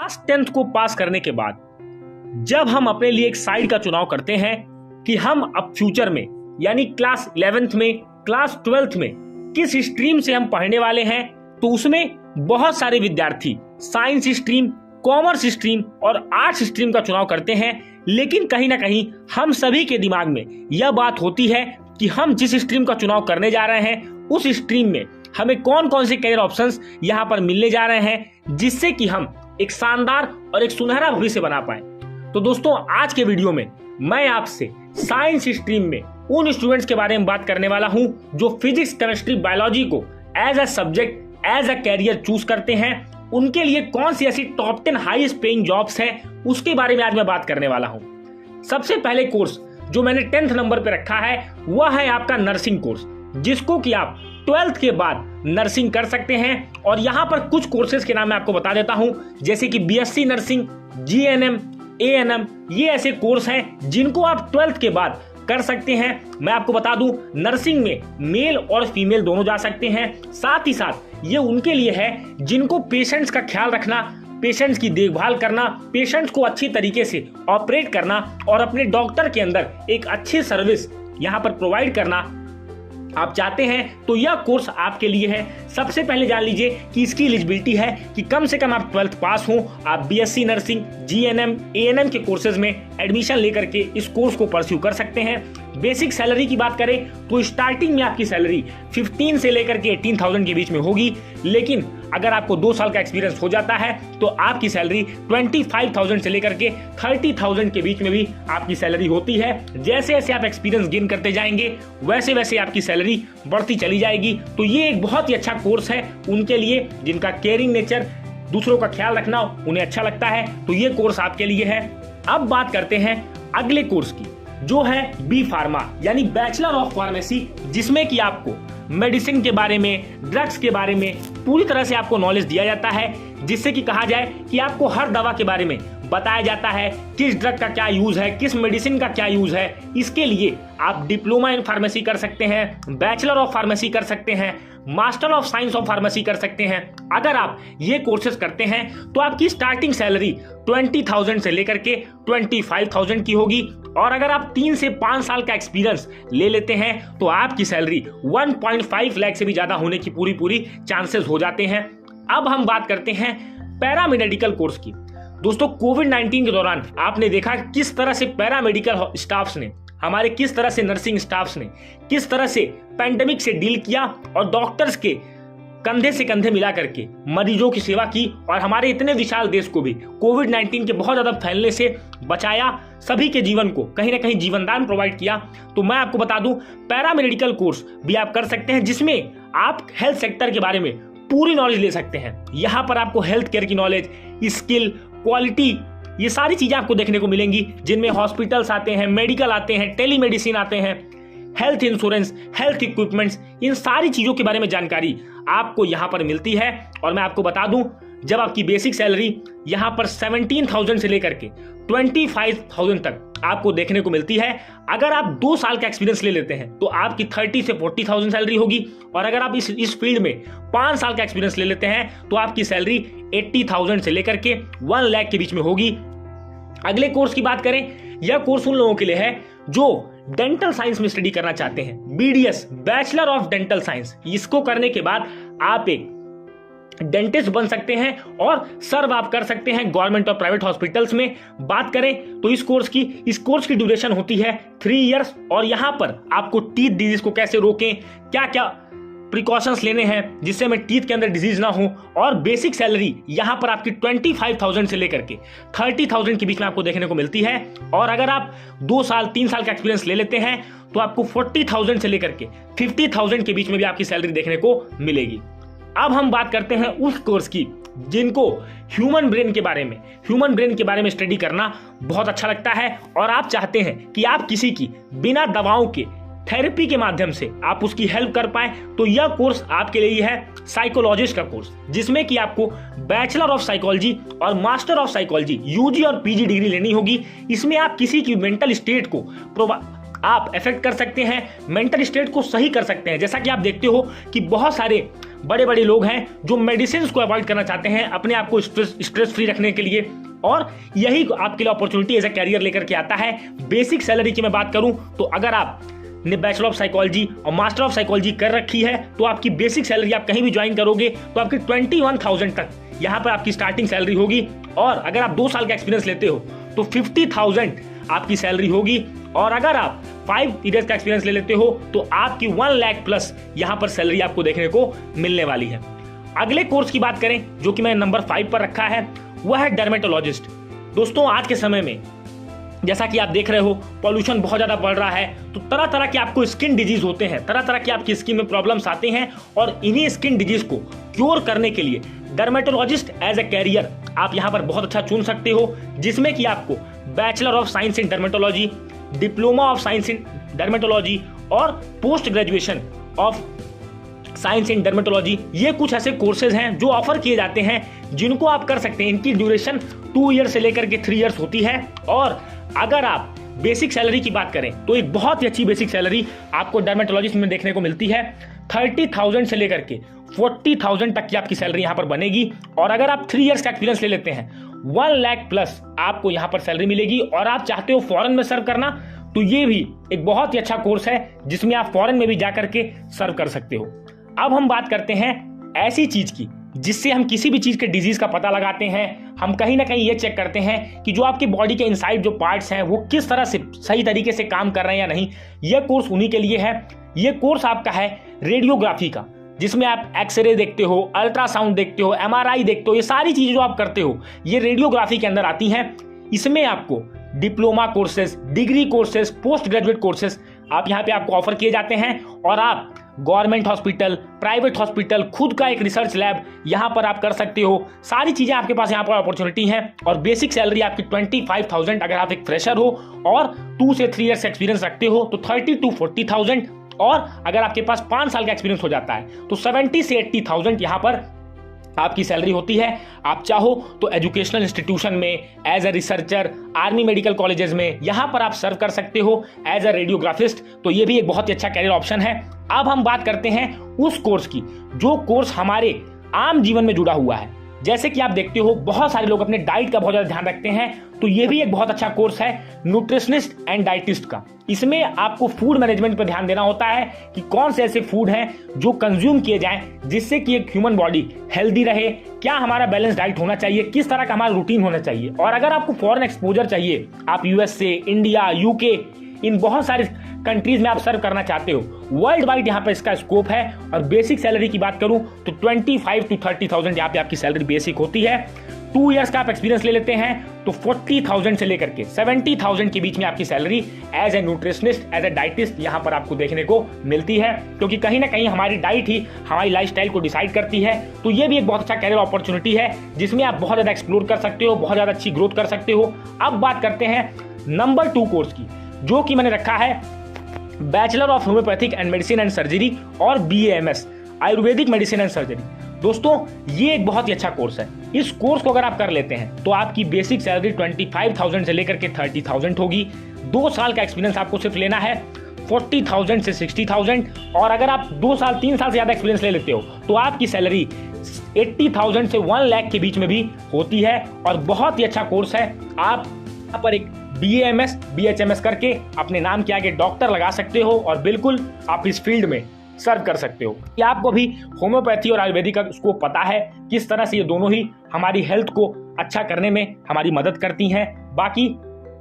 Class 10th को पास करने के बाद जब हम अपने लिए एक साइड का चुनाव करते हैं कि हम अब फ्यूचर में यानी क्लास 11th में, क्लास 12th में किस स्ट्रीम से हम पढ़ने वाले हैं, तो उसमें बहुत सारे विद्यार्थी साइंस स्ट्रीम, कॉमर्स स्ट्रीम और आर्ट्स स्ट्रीम का चुनाव करते हैं। लेकिन कहीं ना कहीं हम सभी के दिमाग में यह बात होती है कि हम जिस स्ट्रीम का चुनाव करने जा रहे हैं उस स्ट्रीम में हमें कौन कौन से करियर ऑप्शंस यहाँ पर मिलने जा रहे हैं, जिससे कि हम एक शानदार और एक सुनहरा भविष्य बना पाए। तो दोस्तों, आज के वीडियो में मैं आपसे साइंस स्ट्रीम में उन स्टूडेंट्स के बारे में बात करने वाला हूं जो फिजिक्स, केमिस्ट्री, बायोलॉजी को as a subject, as a career choose करते हैं। उनके लिए कौन सी ऐसी टॉप 10 हाईएस्ट पेइंग जॉब्स है उसके बारे में आज मैं बात करने वाला हूं। सबसे पहले कोर्स जो मैंने 10th नंबर पे रखा है वह है आपका नर्सिंग कोर्स, जिसको कि आप 12th के बाद नर्सिंग कर सकते हैं। और यहाँ पर कुछ कोर्सेज के नाम मैं आपको बता देता हूँ, जैसे कि बीएससी नर्सिंग, जीएनएम, एएनएम, ये ऐसे कोर्स हैं जिनको आप 12th के बाद कर सकते हैं। मैं आपको बता दूं, नर्सिंग में मेल और फीमेल दोनों जा सकते हैं। साथ ही साथ ये उनके लिए है जिनको पेशेंट्स का ख्याल रखना, पेशेंट्स की देखभाल करना, पेशेंट्स को अच्छी तरीके से ऑपरेट करना और अपने डॉक्टर के अंदर एक अच्छी सर्विस यहाँ पर प्रोवाइड करना आप चाहते हैं तो यह कोर्स आपके लिए है। सबसे पहले जान लीजिए कि इसकी एलिजिबिलिटी है कि कम से कम आप 12th पास हो, आप बीएससी नर्सिंग, जीएनएम, एएनएम के कोर्सेज में एडमिशन लेकर के इस कोर्स को परस्यू कर सकते हैं। बेसिक सैलरी की बात करें तो स्टार्टिंग में आपकी सैलरी 15 से लेकर के 18,000 के बीच में होगी, लेकिन अगर आपको 2 साल का एक्सपीरियंस हो जाता है तो आपकी सैलरी 25,000 से लेकर के 30,000 के बीच में भी आपकी सैलरी होती है। जैसे जैसे आप एक्सपीरियंस गेन करते जाएंगे वैसे वैसे आपकी सैलरी बढ़ती चली जाएगी। तो ये एक बहुत ही अच्छा कोर्स है उनके लिए जिनका केयरिंग नेचर, दूसरों का ख्याल रखना उन्हें अच्छा लगता है, तो ये कोर्स आपके लिए है। अब बात करते हैं अगले कोर्स की, जो है बी फार्मा यानी बैचलर ऑफ फार्मेसी, जिसमें कि आपको मेडिसिन के बारे में, ड्रग्स के बारे में पूरी तरह से आपको नॉलेज दिया जाता है, जिससे कि कहा जाए कि आपको हर दवा के बारे में बताया जाता है, किस ड्रग का क्या यूज है, किस मेडिसिन का क्या यूज है। इसके लिए आप डिप्लोमा इन फार्मेसी कर सकते हैं, बैचलर ऑफ फार्मेसी कर सकते हैं, master of science of pharmacy कर सकते हैं। अगर आप ये कोर्सेज करते हैं तो आपकी स्टार्टिंग सैलरी 20,000 से लेकर के 25,000 की होगी, और अगर आप 3 से 5 साल का एक्सपीरियंस ले लेते हैं तो आपकी सैलरी 1.5 लाख से भी ज्यादा होने की पूरी चांसेस हो जाते हैं। अब हम बात करते हैं पैरामेडिकल कोर्स की। दोस्तों, कोविड-19 के दौरान आपने देखा किस तरह से पैरामेडिकल स्टाफ्स ने, हमारे किस तरह से नर्सिंग स्टाफ्स ने किस तरह से पैंडेमिक से डील किया और डॉक्टर्स के कंधे से कंधे मिला करके मरीजों की सेवा की और हमारे इतने विशाल देश को भी कोविड-19 के बहुत ज्यादा फैलने से बचाया, सभी के जीवन को कहीं ना कहीं जीवनदान प्रोवाइड किया। तो मैं आपको बता दूं, पैरामेडिकल कोर्स भी आप कर सकते हैं, जिसमें आप हेल्थ सेक्टर के बारे में पूरी नॉलेज ले सकते हैं। यहाँ पर आपको हेल्थ केयर की नॉलेज, स्किल, क्वालिटी, ये सारी चीजें आपको देखने को मिलेंगी, जिनमें हॉस्पिटल्स आते हैं, मेडिकल आते हैं, टेलीमेडिसिन आते हैं, हेल्थ इंश्योरेंस, हेल्थ इक्विपमेंट्स, इन सारी चीजों के बारे में जानकारी आपको यहाँ पर मिलती है। और मैं आपको बता दूं, जब आपकी बेसिक सैलरी यहाँ पर 17,000 से लेकर के 25,000 तक आपको देखने को मिलती है। अगर आप 2 साल का एक्सपीरियंस ले लेते हैं तो आपकी 30 से 40,000 सैलरी होगी, और अगर आप इस फील्ड में 5 साल का एक्सपीरियंस ले लेते हैं तो आपकी सैलरी 80,000 से लेकर के 1 लाख के बीच में होगी। अगले कोर्स की बात करें, यह कोर्स उन लोगों के लिए है जो डेंटल साइंस में स्टडी करना चाहते हैं, BDS, bachelor of dental science. इसको करने के बाद आप एक डेंटिस्ट बन सकते हैं और सर्व आप कर सकते हैं गवर्नमेंट और प्राइवेट हॉस्पिटल्स में। बात करें तो इस कोर्स की ड्यूरेशन होती है 3 इयर्स, और यहां पर आपको टीथ डिजीज को कैसे रोकें, क्या क्या प्रिकॉशंस लेने हैं जिससे में टीथ के अंदर डिजीज ना हो, और बेसिक सैलरी यहां पर आपकी 25,000 से लेकर के 30,000 के बीच में आपको देखने को मिलती है। और अगर आप 2 साल 3 साल का एक्सपीरियंस ले लेते हैं तो आपको 40,000 से लेकर के 50,000 के बीच में भी आपकी सैलरी देखने को मिलेगी। अब हम बात करते हैं उस कोर्स की जिनको ह्यूमन ब्रेन के बारे में स्टडी करना बहुत अच्छा लगता है, और आप चाहते हैं कि आप किसी की बिना दवाओं के थेरेपी के माध्यम से आप उसकी हेल्प कर पाए, तो यह कोर्स आपके लिए है साइकोलॉजिस्ट का कोर्स, जिसमें कि आपको बैचलर ऑफ साइकोलॉजी और मास्टर ऑफ साइकोलॉजी यूजी और पीजी डिग्री लेनी होगी। इसमें आप किसी की मेंटल स्टेट को आप अफेक्ट कर सकते हैं, मेंटल स्टेट को सही कर सकते हैं। जैसा कि आप देखते हो कि बहुत सारे बड़े बड़े लोग हैं जो मेडिसिन को अवॉइड करना चाहते हैं अपने आप को स्ट्रेस फ्री रखने के लिए, और यही आपके लिए अपॉर्चुनिटी एज ए कैरियर लेकर के आता है। बेसिक सैलरी की मैं बात करूं तो अगर आप ने बैचलर ऑफ साइकोलॉजी और मास्टर ऑफ साइकोलॉजी कर रखी है तो आपकी बेसिक सैलरी आप कहीं भी ज्वाइन करोगे तो आपकी 21,000 तक यहाँ पर आपकी स्टार्टिंग सैलरी होगी, और अगर आप 2 साल का एक्सपीरियंस लेते हो तो 50,000 आपकी सैलरी होगी, और अगर आप 5 ईयर्स का एक्सपीरियंस ले लेते हो तो आपकी 1 लाख प्लस यहाँ पर सैलरी आपको देखने को मिलने वाली है। अगले कोर्स की बात करें जो कि मैंने नंबर 5 पर रखा है, वह है डर्मेटोलॉजिस्ट। दोस्तों आज के समय में जैसा कि आप देख रहे हो पॉल्यूशन बहुत ज्यादा बढ़ रहा है, तो तरह तरह के आपको स्किन डिजीज होते हैं, तरह तरह के आपकी स्किन में प्रॉब्लम्स आते हैं, और इन्हीं स्किन डिजीज को क्योर करने के लिए डर्मेटोलॉजिस्ट एज ए कैरियर आप यहाँ पर बहुत अच्छा चुन सकते हो, जिसमें कि आपको bachelor of science in dermatology, diploma of science in dermatology और post graduation of science in dermatology, ये कुछ ऐसे कोर्सेज हैं जो ऑफर किए जाते हैं जिनको आप कर सकते हैं। इनकी ड्यूरेशन 2 ईयर से लेकर के 3 ईयर्स होती है, और अगर आप बेसिक सैलरी की बात करें तो एक बहुत ही अच्छी बेसिक सैलरी आपको डर्मेटोलॉजिस्ट में देखने को मिलती है। 30,000 से लेकर के 40,000 तक की आपकी सैलरी यहाँ पर बनेगी, और अगर आप 3 ईयर्स का एक्सपीरियंस ले लेते हैं 1 लाख प्लस आपको यहाँ पर सैलरी मिलेगी, और आप चाहते हो फॉरेन में सर्व करना तो ये भी एक बहुत ही अच्छा कोर्स है जिसमें आप फॉरेन में भी जाकर के सर्व कर सकते हो। अब हम बात करते हैं ऐसी चीज की जिससे हम किसी भी चीज के डिजीज का पता लगाते हैं, हम कहीं ना कहीं ये चेक करते हैं कि जो आपकी बॉडी के इनसाइड जो पार्ट्स हैं वो किस तरह से सही तरीके से काम कर रहे हैं या नहीं। ये कोर्स उन्हीं के लिए है। ये कोर्स आपका है रेडियोग्राफी का, जिसमें आप एक्सरे देखते हो, अल्ट्रासाउंड देखते हो, MRI देखते हो, ये सारी चीजें जो आप करते हो ये रेडियोग्राफी के अंदर आती हैं। इसमें आपको diploma courses, degree courses, post graduate courses आप यहाँ पे आपको ऑफर किए जाते हैं, और आप गवर्नमेंट हॉस्पिटल, प्राइवेट हॉस्पिटल, खुद का एक रिसर्च लैब यहाँ पर आप कर सकते हो। सारी चीजें आपके पास यहाँ पर अपॉर्चुनिटी है, और बेसिक सैलरी आपकी 25,000 अगर आप एक फ्रेशर हो और 2 से 3 ईयर्स एक्सपीरियंस रखते हो तो 30,000 to 40,000, और अगर आपके पास 5 साल का एक्सपीरियंस हो जाता है तो 70,000 से 80,000 यहाँ पर आपकी सैलरी होती है। आप चाहो तो एजुकेशनल इंस्टीट्यूशन में as a researcher, army medical colleges में यहाँ पर आप सर्व कर सकते हो एज ए रेडियोग्राफिस्ट, तो ये भी एक बहुत ही अच्छा कैरियर ऑप्शन है। अब हम बात करते हैं उस कोर्स की जो कोर्स हमारे आम जीवन में जुड़ा हुआ है। जैसे कि आप देखते हो बहुत सारे लोग अपने डाइट का बहुत ज्यादा ध्यान रखते हैं, तो ये भी एक बहुत अच्छा कोर्स है न्यूट्रिशनिस्ट एंड डाइटिस्ट का। इसमें आपको फूड मैनेजमेंट पर ध्यान देना होता है कि कौन से ऐसे फूड हैं जो कंज्यूम किए जाएं जिससे कि एक ह्यूमन बॉडी हेल्दी रहे, क्या हमारा बैलेंस डाइट होना चाहिए, किस तरह का हमारा रूटीन होना चाहिए। और अगर आपको फॉरेन एक्सपोजर चाहिए, आप USA, इंडिया, UK, इन बहुत सारे कंट्रीज में आप सर्व करना चाहते हो, वर्ल्ड वाइड यहाँ पर इसका स्कोप है। और बेसिक सैलरी की बात करूं तो 25,000 to 30,000 यहाँ पे आपकी सैलरी बेसिक होती है। 2 ईयर्स का आप एक्सपीरियंस ले लेते हैं तो 40,000 से लेकर के 70,000 के बीच में आपकी salary as a nutritionist, as a dietist यहाँ पर आपको देखने को मिलती है, क्योंकि कहीं ना कहीं हमारी डाइट ही हमारी लाइफस्टाइल को डिसाइड करती है। तो ये भी एक बहुत अच्छा कैरियर अपॉर्चुनिटी है जिसमें आप बहुत ज्यादा एक्सप्लोर कर सकते हो, बहुत ज्यादा अच्छी ग्रोथ कर सकते हो। अब बात करते हैं नंबर 2 कोर्स की, जो कि मैंने रखा है bachelor of homeopathic and medicine and surgery और BAMS Ayurvedic medicine and surgery. दोस्तों ये एक बहुत ही अच्छा कोर्स है। इस कोर्स को अगर आप कर लेते हैं तो आपकी बेसिक सैलरी 25,000 से लेकर के 30,000 होगी। 2 साल का एक्सपीरियंस आपको सिर्फ लेना है, 40,000 से 60,000, और अगर आप 2 साल 3 साल से ज्यादा एक्सपीरियंस ले लेते हो तो आपकी सैलरी 80,000 से 1 लाख के बीच में भी होती है, और बहुत ही अच्छा कोर्स है। आप यहाँ पर एक BAMS, BHMS करके अपने नाम के आगे डॉक्टर लगा सकते हो, और बिल्कुल आप इस फील्ड में सर्व कर सकते हो। कि आपको भी होम्योपैथी और आयुर्वेदिक का स्कोप पता है, किस तरह से ये दोनों ही हमारी हेल्थ को अच्छा करने में हमारी मदद करती हैं। बाकी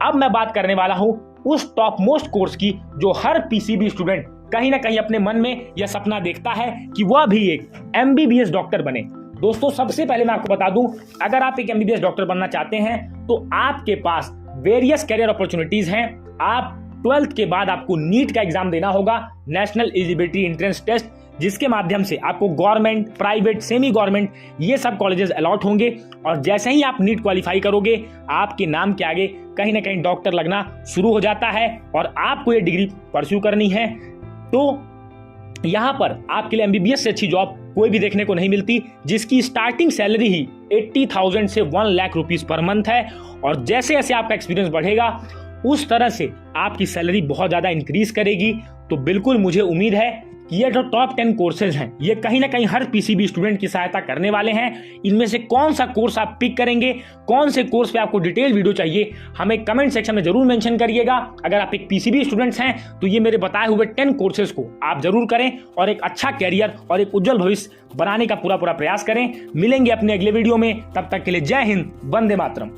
अब मैं बात करने वाला हूं उस टॉप मोस्ट कोर्स की जो हर PCB स्टूडेंट कहीं ना कहीं अपने मन में यह सपना देखता है कि वह भी एक MBBS डॉक्टर बने। दोस्तों सबसे पहले मैं आपको बता दूं, अगर आप एक MBBS डॉक्टर बनना चाहते हैं तो आपके पास वेरियस कैरियर अपॉर्चुनिटीज हैं। आप 12th के बाद आपको नीट का एग्जाम देना होगा, नेशनल एलिजिबिलिटी एंट्रेंस टेस्ट, जिसके माध्यम से आपको गवर्नमेंट, प्राइवेट, सेमी गवर्नमेंट ये सब कॉलेजेस अलॉट होंगे, और जैसे ही आप नीट क्वालिफाई करोगे आपके नाम के आगे कहीं ना कहीं डॉक्टर लगना शुरू हो जाता है, और आपको ये डिग्री परस्यू करनी है। तो यहाँ पर आपके लिए MBBS से अच्छी जॉब कोई भी देखने को नहीं मिलती, जिसकी स्टार्टिंग सैलरी ही 80,000 से 1 लाख रुपीस पर मंथ है, और जैसे जैसे आपका एक्सपीरियंस बढ़ेगा उस तरह से आपकी सैलरी बहुत ज्यादा इंक्रीज करेगी। तो बिल्कुल मुझे उम्मीद है कि ये जो टॉप 10 कोर्सेज हैं ये कहीं ना कहीं हर पीसीबी स्टूडेंट की सहायता करने वाले हैं। इनमें से कौन सा कोर्स आप पिक करेंगे, कौन से कोर्स पे आपको डिटेल वीडियो चाहिए, हमें कमेंट सेक्शन में जरूर मेंशन करिएगा। अगर आप एक पीसीबी स्टूडेंट्स हैं तो ये मेरे बताए हुए 10 कोर्सेज को आप जरूर करें और एक अच्छा कैरियर और एक उज्जवल भविष्य बनाने का पूरा प्रयास करें। मिलेंगे अपने अगले वीडियो में, तब तक के लिए जय हिंद, वंदे मातरम।